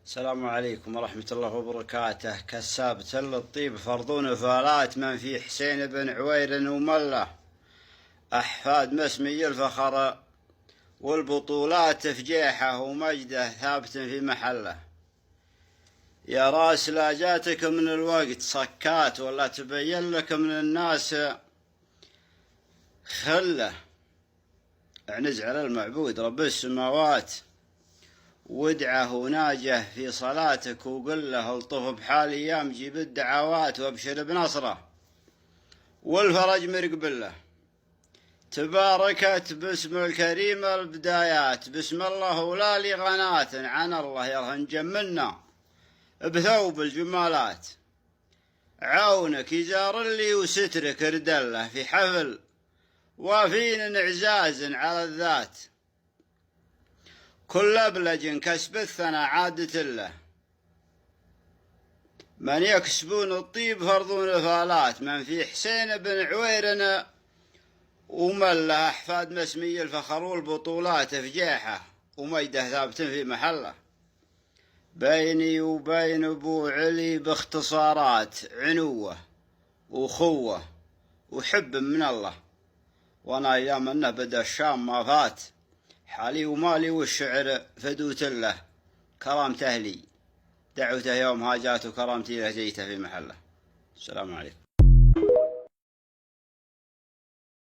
السلام عليكم ورحمة الله وبركاته. كساب تل الطيب فرضون فالات من في حسين بن عوير ومله، أحفاد مسمي الفخر والبطولات تفجيحه ومجده ثابت في محله. يا راس لا جاتك من الوقت صكات ولا تبين لك من الناس خله. اعنز على المعبود رب السماوات وادعه وناجه في صلاتك وقل له الطف بحال ايام جيب الدعوات وابشر بنصره والفرج مرقب له. تباركت باسم الكريم البدايات، بسم الله ولا لي غناة عن الله يرهن جمنا بثوب الجمالات. عونك يزار لي وسترك ردله في حفل وفين انعزاز على الذات. كل أبلج كسب الثنا عادة له، من يكسبون الطيب فرضون فالات من في حسين بن عوير ومله، أحفاد مسمي الفخر والبطولات فجيحه ومجده ثابت في محله. بيني وبين أبو علي باختصارات عنوة وخوة وحب من الله، وانا ايام انه بدا الشام ما فات حالي ومالي والشعر فدوت له. كرامته لي دعوته يوم هاجات وكرامتي له جيته في محله. السلام عليكم.